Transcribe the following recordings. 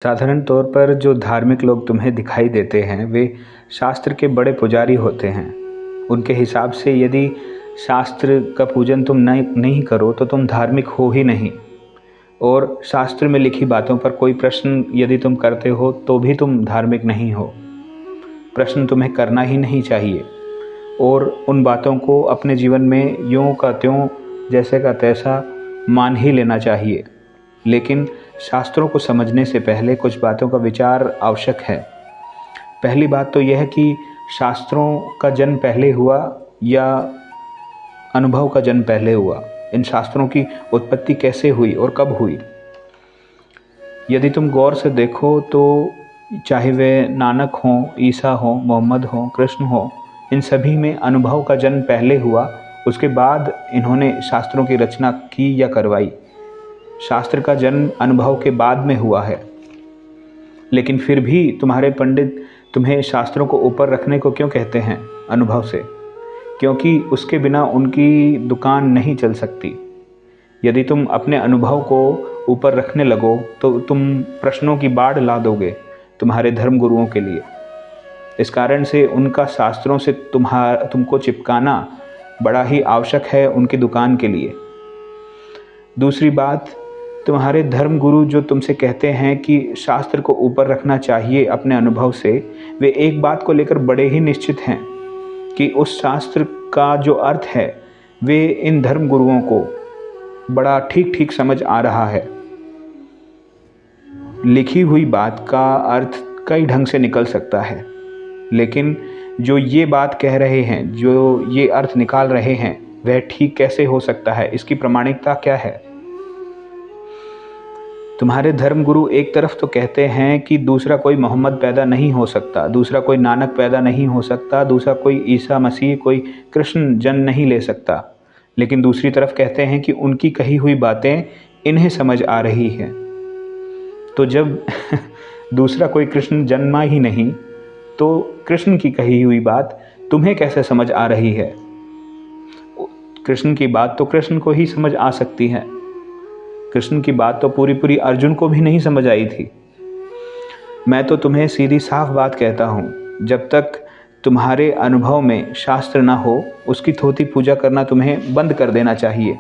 साधारण तौर पर जो धार्मिक लोग तुम्हें दिखाई देते हैं वे शास्त्र के बड़े पुजारी होते हैं। उनके हिसाब से यदि शास्त्र का पूजन तुम नहीं करो तो तुम धार्मिक हो ही नहीं। और शास्त्र में लिखी बातों पर कोई प्रश्न यदि तुम करते हो तो भी तुम धार्मिक नहीं हो। प्रश्न तुम्हें करना ही नहीं चाहिए और उन बातों को अपने जीवन में यूँ का त्यों जैसे का तैसा मान ही लेना चाहिए। लेकिन शास्त्रों को समझने से पहले कुछ बातों का विचार आवश्यक है। पहली बात तो यह है कि शास्त्रों का जन्म पहले हुआ या अनुभव का जन्म पहले हुआ। इन शास्त्रों की उत्पत्ति कैसे हुई और कब हुई। यदि तुम गौर से देखो तो चाहे वे नानक हों, ईसा हो, मोहम्मद हो, कृष्ण हो, इन सभी में अनुभव का जन्म पहले हुआ, उसके बाद इन्होंने शास्त्रों की रचना की या करवाई। शास्त्र का जन्म अनुभव के बाद में हुआ है। लेकिन फिर भी तुम्हारे पंडित तुम्हें शास्त्रों को ऊपर रखने को क्यों कहते हैं अनुभव से? क्योंकि उसके बिना उनकी दुकान नहीं चल सकती। यदि तुम अपने अनुभव को ऊपर रखने लगो तो तुम प्रश्नों की बाढ़ ला दोगे तुम्हारे धर्म गुरुओं के लिए। इस कारण से उनका शास्त्रों से तुमको चिपकाना बड़ा ही आवश्यक है उनकी दुकान के लिए। दूसरी बात, तुम्हारे धर्म गुरु जो तुमसे कहते हैं कि शास्त्र को ऊपर रखना चाहिए अपने अनुभव से, वे एक बात को लेकर बड़े ही निश्चित हैं कि उस शास्त्र का जो अर्थ है वे इन धर्म गुरुओं को बड़ा ठीक ठीक समझ आ रहा है। लिखी हुई बात का अर्थ कई ढंग से निकल सकता है, लेकिन जो ये बात कह रहे हैं, जो ये अर्थ निकाल रहे हैं, वह ठीक कैसे हो सकता है? इसकी प्रामाणिकता क्या है? तुम्हारे धर्म गुरु एक तरफ तो कहते हैं कि दूसरा कोई मोहम्मद पैदा नहीं हो सकता, दूसरा कोई नानक पैदा नहीं हो सकता, दूसरा कोई ईसा मसीह, कोई कृष्ण जन्म नहीं ले सकता। लेकिन दूसरी तरफ कहते हैं कि उनकी कही हुई बातें इन्हें समझ आ रही हैं। तो जब दूसरा कोई कृष्ण जन्मा ही नहीं तो कृष्ण की कही हुई बात तुम्हें कैसे समझ आ रही है? कृष्ण की बात तो कृष्ण को ही समझ आ सकती है। कृष्ण की बात तो पूरी पूरी अर्जुन को भी नहीं समझ आई थी। मैं तो तुम्हें सीधी साफ बात कहता हूँ, जब तक तुम्हारे अनुभव में शास्त्र ना हो उसकी थोथी पूजा करना तुम्हें बंद कर देना चाहिए।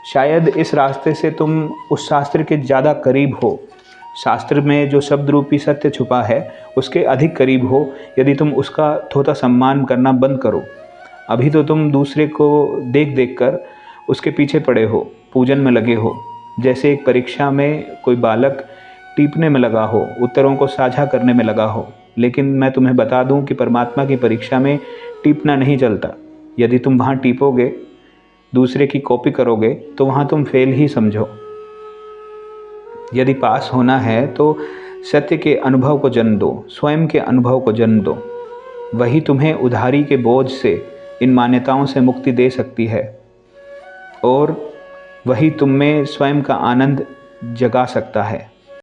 शायद इस रास्ते से तुम उस शास्त्र के ज़्यादा करीब हो, शास्त्र में जो शब्द रूपी सत्य छुपा है उसके अधिक करीब हो यदि तुम उसका थोथा सम्मान करना बंद करो। अभी तो तुम दूसरे को देख देख कर उसके पीछे पड़े हो, पूजन में लगे हो। जैसे एक परीक्षा में कोई बालक टीपने में लगा हो, उत्तरों को साझा करने में लगा हो। लेकिन मैं तुम्हें बता दूं कि परमात्मा की परीक्षा में टीपना नहीं चलता। यदि तुम वहाँ टीपोगे, दूसरे की कॉपी करोगे, तो वहाँ तुम फेल ही समझो। यदि पास होना है तो सत्य के अनुभव को जन्म दो, स्वयं के अनुभव को जन्म दो। वही तुम्हें उधारी के बोझ से, इन मान्यताओं से मुक्ति दे सकती है और वही तुम में स्वयं का आनंद जगा सकता है।